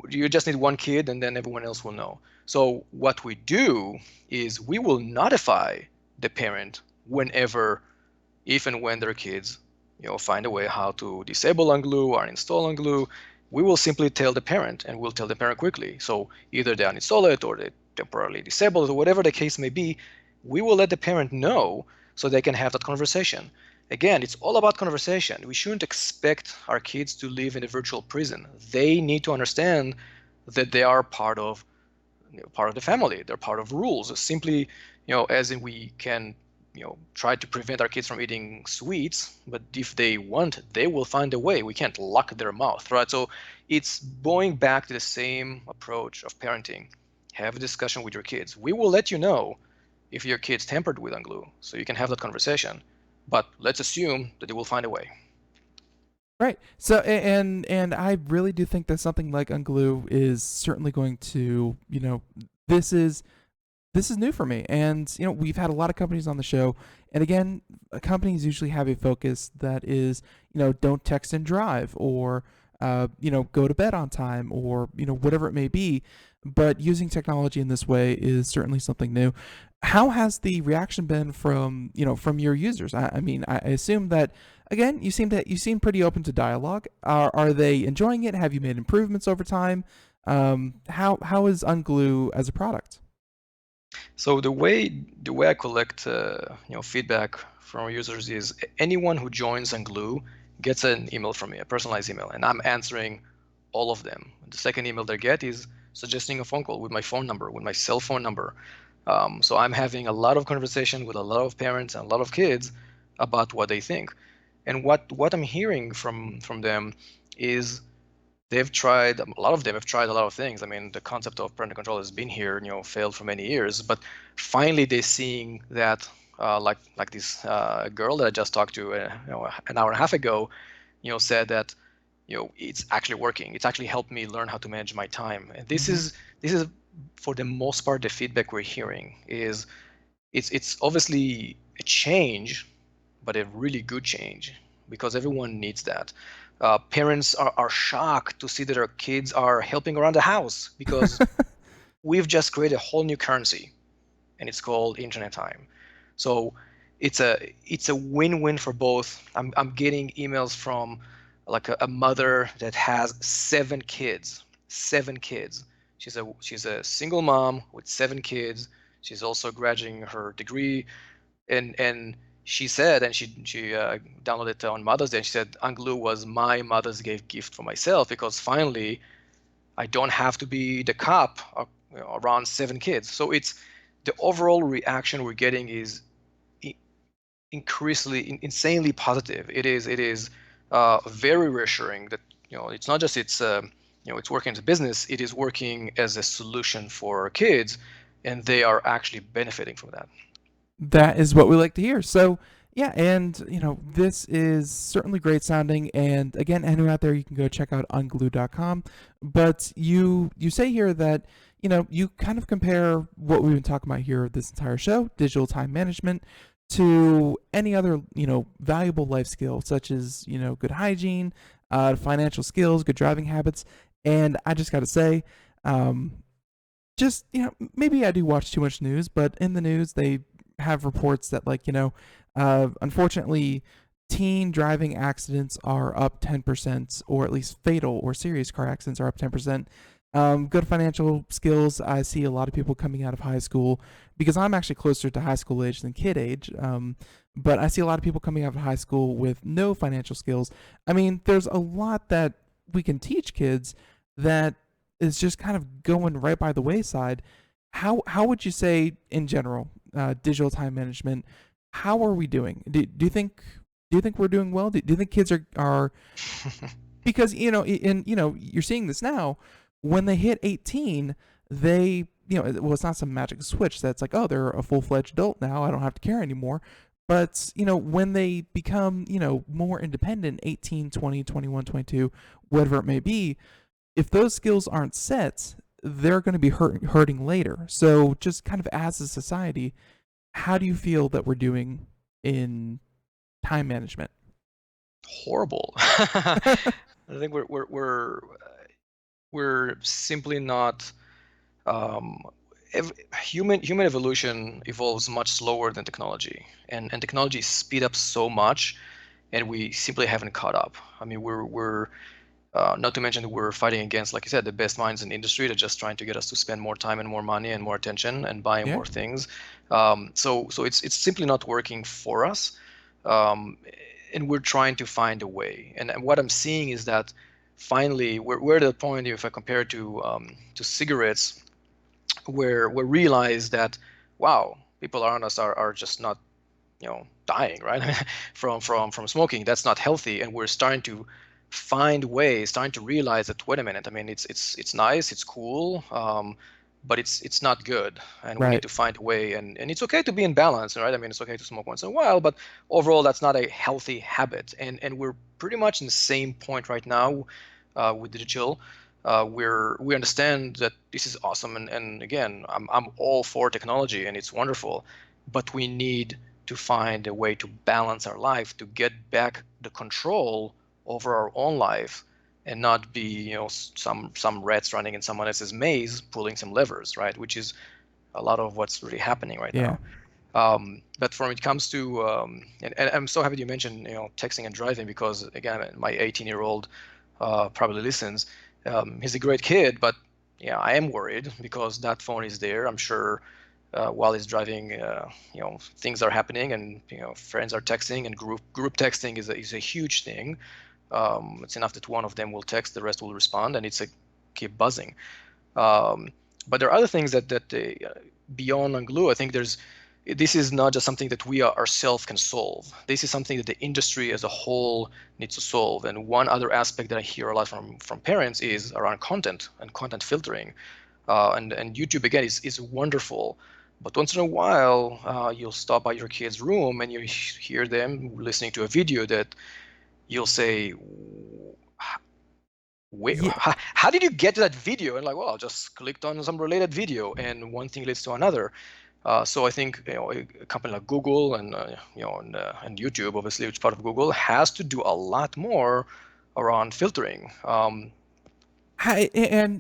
You just need one kid, and then everyone else will know. So what we do is we will notify the parent whenever, if and when their kids, find a way how to disable unGlue or uninstall unGlue. We will simply tell the parent, and we'll tell the parent quickly. So either they uninstall it or they temporarily disable it, or whatever the case may be. We will let the parent know so they can have that conversation. Again, it's all about conversation. We shouldn't expect our kids to live in a virtual prison. They need to understand that they are part of the family. They're part of rules. Simply, as in we can, try to prevent our kids from eating sweets, but if they want, they will find a way. We can't lock their mouth, right? So it's going back to the same approach of parenting. Have a discussion with your kids. We will let you know if your kids tampered with unGlue, so you can have that conversation. But let's assume that they will find a way. Right. So, and I really do think that something like unGlue is certainly going to, this is new for me. And, we've had a lot of companies on the show. And again, companies usually have a focus that is, don't text and drive, or, go to bed on time, or, whatever it may be. But using technology in this way is certainly something new. How has the reaction been from your users? I mean, I assume that, again, you seem pretty open to dialogue. Are they enjoying it? Have you made improvements over time? How is unGlue as a product? So the way I collect feedback from our users is, anyone who joins unGlue gets an email from me, a personalized email, and I'm answering all of them. The second email they get is suggesting a phone call with my phone number, with my cell phone number. So I'm having a lot of conversation with a lot of parents and a lot of kids about what they think. And what I'm hearing from them is a lot of them have tried a lot of things. I mean, the concept of parental control has been here, failed for many years, but finally they're seeing that, like this girl that I just talked to an hour and a half ago, said that, it's actually working. It's actually helped me learn how to manage my time. And this is for the most part the feedback we're hearing is, it's obviously a change, but a really good change, because everyone needs that. Parents are shocked to see that our kids are helping around the house, because we've just created a whole new currency, and it's called internet time. So it's a win-win for both. I'm getting emails from like a mother that has 7 kids. She's a single mom with 7 kids. She's also graduating her degree, and she said, and she downloaded it on Mother's Day, and she said unGlue was my Mother's Day gift for myself, because finally I don't have to be the cop around 7 kids. So it's the overall reaction we're getting is insanely positive. It is very reassuring that it's not just it's working as a business, it is working as a solution for our kids, and they are actually benefiting from that. That is what we like to hear. So yeah, and this is certainly great sounding. And again, anyone out there, you can go check out unglue.com. But you say here that you kind of compare what we've been talking about here this entire show, digital time management, to any other valuable life skill, such as good hygiene, financial skills, good driving habits. And I just got to say, maybe I do watch too much news, but in the news they have reports that unfortunately, teen driving accidents are up 10%, or at least fatal or serious car accidents are up 10%. Good financial skills. I see a lot of people coming out of high school, because I'm actually closer to high school age than kid age. But I see a lot of people coming out of high school with no financial skills. I mean, there's a lot that we can teach kids that is just kind of going right by the wayside. How would you say in general, digital time management? How are we doing? Do you think we're doing well? Do you think kids are because you're seeing this now. When they hit 18, they it's not some magic switch that's like, oh, they're a full-fledged adult now, I don't have to care anymore. But when they become more independent, 18, 20, 21, 22, whatever it may be, if those skills aren't set, they're going to be hurting later. So just kind of as a society, how do you feel that we're doing in time management? Horrible. I think we're simply not. Human evolution evolves much slower than technology, and technology speed up so much, and we simply haven't caught up. I mean, we're not to mention that we're fighting against, like you said, the best minds in the industry. They're just trying to get us to spend more time and more money and more attention and buying Yeah. more things. So it's simply not working for us, and we're trying to find a way. And what I'm seeing is that finally we're at a point, if I compare it to cigarettes, where we realize that, wow, people around us are just not dying, right? from smoking. That's not healthy, and we're starting to find ways, starting to realize that, wait a minute, I mean, it's nice, it's cool, but it's not good, and we Right. need to find a way. And it's okay to be in balance, right? I mean, it's okay to smoke once in a while, but overall that's not a healthy habit. And we're pretty much in the same point right now with digital. We understand that this is awesome, and again, I'm all for technology and it's wonderful, but we need to find a way to balance our life, to get back the control over our own life, and not be some rats running in someone else's maze pulling some levers, right? Which is a lot of what's really happening right Yeah. now. But when it comes to and I'm so happy you mentioned texting and driving, because again, my 18-year-old probably listens. He's a great kid, but yeah, I am worried because that phone is there. I'm sure while he's driving, things are happening, and friends are texting, and group texting is a huge thing. It's enough that one of them will text, the rest will respond, and it's a keep buzzing. But there are other things that beyond unGlue, I think this is not just something that we ourselves can solve. This is something that the industry as a whole needs to solve. And one other aspect that I hear a lot from parents is around content and content filtering. And YouTube, again, is wonderful. But once in a while, you'll stop by your kid's room and you hear them listening to a video that you'll say, wait, Yeah. how did you get to that video? And like, well, I just clicked on some related video, and one thing leads to another. So I think a company like Google and and YouTube, obviously, which is part of Google, has to do a lot more around filtering. And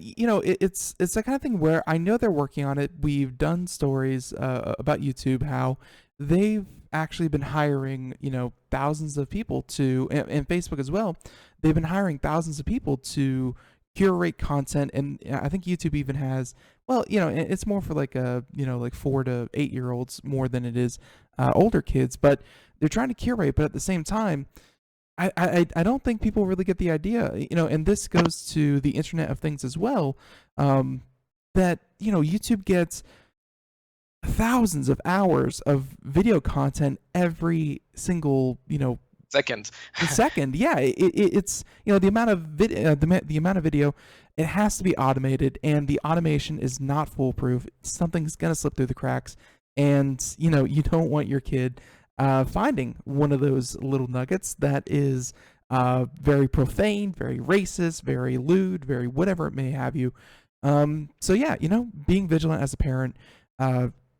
it's the kind of thing where I know they're working on it. We've done stories about YouTube, how they've actually been hiring thousands of people to, and Facebook as well. They've been hiring thousands of people to curate content, and I think YouTube even has, well, it's more for like like 4 to 8 year olds more than it is older kids, but they're trying to curate. But at the same time, I don't think people really get the idea, and this goes to the Internet of Things as well, that YouTube gets thousands of hours of video content every single second. Yeah, it's the amount of the amount of video. It has to be automated, and the automation is not foolproof. Something's gonna slip through the cracks, and you don't want your kid finding one of those little nuggets that is very profane, very racist, very lewd, very whatever it may have you. So yeah, being vigilant as a parent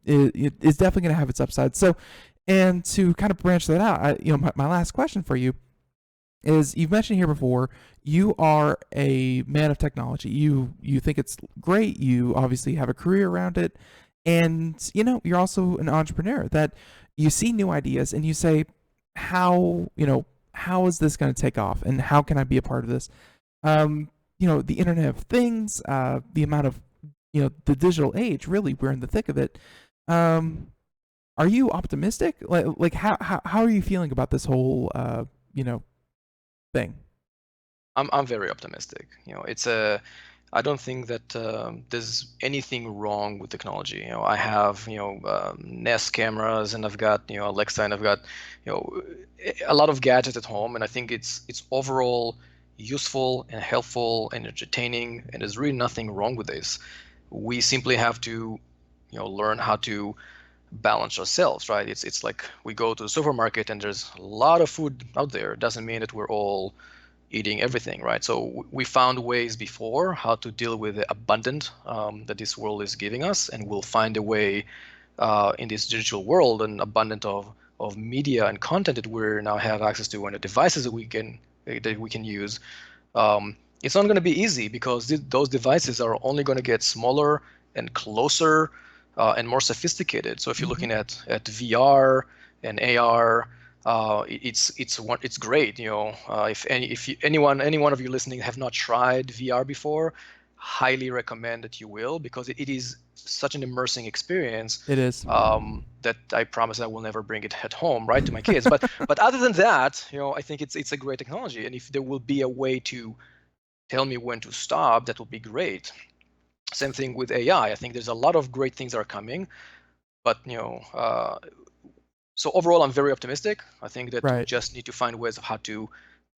is definitely going to have its upside. So, and to kind of branch that out, my last question for you is, you've mentioned here before, you are a man of technology. You think it's great. You obviously have a career around it. And, you're also an entrepreneur that you see new ideas and you say, how is this going to take off and how can I be a part of this? The Internet of Things, the amount of, the digital age, really, we're in the thick of it. Are you optimistic? Like how are you feeling about this whole, thing? I'm very optimistic. I don't think that there's anything wrong with technology. I have Nest cameras, and I've got Alexa, and I've got a lot of gadgets at home, and I think it's overall useful and helpful and entertaining, and there's really nothing wrong with this. We simply have to learn how to balance ourselves, right? It's like we go to the supermarket and there's a lot of food out there. It doesn't mean that we're all eating everything, right? So we found ways before how to deal with the abundant that this world is giving us, and we'll find a way in this digital world, an abundant of media and content that we now have access to, and the devices that we can use. It's not going to be easy because those devices are only going to get smaller and closer and more sophisticated. So if you're looking at VR and AR, it's great. If any one of you listening have not tried VR before, highly recommend that you will, because it is such an immersing experience. It is. That I promise I will never bring it at home, right, to my kids. But other than that, I think it's a great technology, and if there will be a way to tell me when to stop, that will be great. Same thing with AI. I think there's a lot of great things that are coming, but so overall, I'm very optimistic. I think that we just need to find ways of how to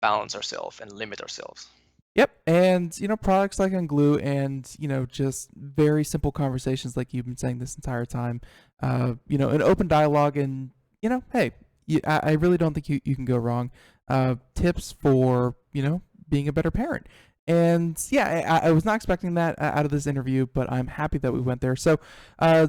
balance ourselves and limit ourselves. Yep, and products like unGlue and just very simple conversations like you've been saying this entire time. An open dialogue, and hey, I really don't think you can go wrong. Tips for being a better parent. And yeah, I was not expecting that out of this interview, but I'm happy that we went there. So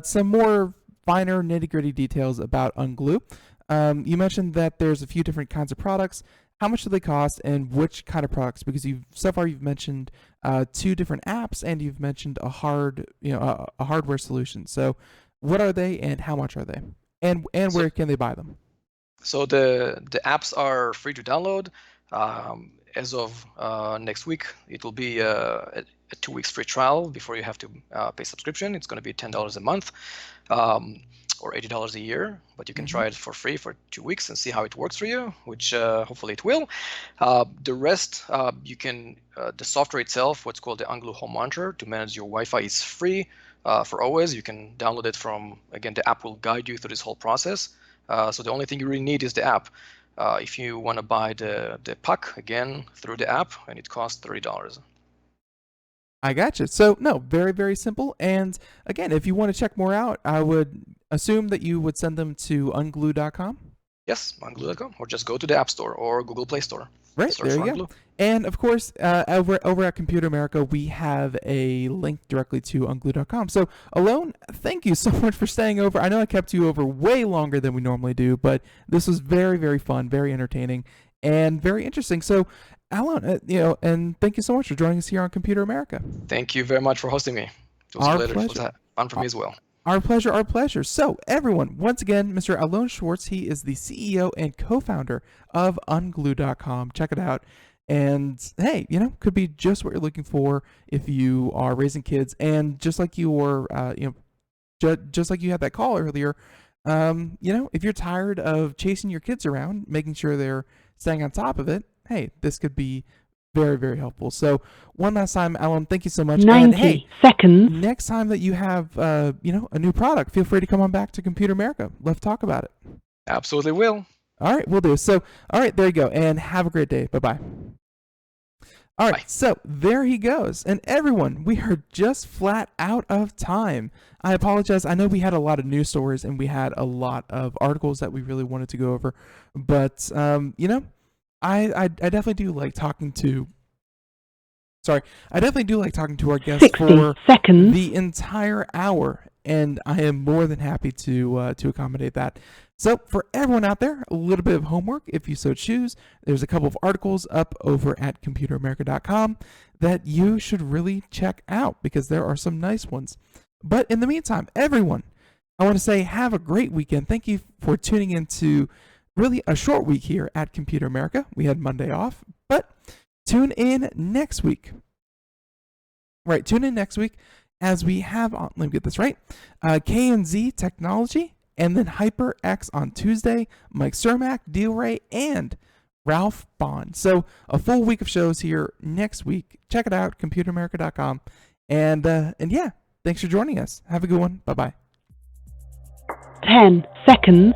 some more finer nitty-gritty details about unGlue. You mentioned that there's a few different kinds of products. How much do they cost, and which kind of products? Because so far you've mentioned 2 different apps, and you've mentioned a hardware solution. So what are they, and how much are they, and where can they buy them? So the apps are free to download. As of next week, it will be a 2 weeks free trial before you have to pay subscription. It's going to be $10 a month or $80 a year, but you can try it for free for 2 weeks and see how it works for you, which hopefully it will. The rest, you can, the software itself, what's called the unGlue Home Monitor to manage your Wi-Fi, is free for always. You can download it from, again, the app will guide you through this whole process. So the only thing you really need is the app. If you want to buy the puck, again, through the app, and it costs $30. I gotcha. So, no, very, very simple. And again, if you want to check more out, I would assume that you would send them to unGlue.com? Yes, unGlue.com, or just go to the App Store or Google Play Store. Right, there you go. And of course, over at Computer America, we have a link directly to unGlue.com. So, Alon, thank you so much for staying over. I know I kept you over way longer than we normally do, but this was very, very fun, very entertaining, and very interesting. So, Alon, and thank you so much for joining us here on Computer America. Thank you very much for hosting me. It was a pleasure. It was fun for me as well. Our pleasure, our pleasure. So, everyone, once again, Mr. Alon Shwartz, he is the CEO and co-founder of unGlue.com. Check it out. And hey, could be just what you're looking for if you are raising kids. And just like you were, just like you had that call earlier, if you're tired of chasing your kids around, making sure they're staying on top of it, hey, this could be very, very helpful. So one last time, Alon, thank you so much. 90 and, hey, seconds. Next time that you have, a new product, feel free to come on back to Computer America. Let's talk about it. Absolutely will. All right, we'll do. So, all right, there you go. And have a great day. Bye-bye. All right, so there he goes. And everyone, we are just flat out of time. I apologize. I know we had a lot of news stories and we had a lot of articles that we really wanted to go over. But, I definitely do like talking to our guests for the entire hour, and I am more than happy to accommodate that. So for everyone out there, a little bit of homework, if you so choose. There's a couple of articles up over at computeramerica.com that you should really check out because there are some nice ones. But in the meantime, everyone, I want to say have a great weekend. Thank you for tuning in to really a short week here at Computer America. We had Monday off, but tune in next week. Right, tune in next week as we have, let me get this right, K&Z Technology, and then HyperX on Tuesday, Mike Cermak, Deal Ray, and Ralph Bond. So a full week of shows here next week. Check it out, computeramerica.com. And yeah, thanks for joining us. Have a good one. Bye-bye. 10 seconds.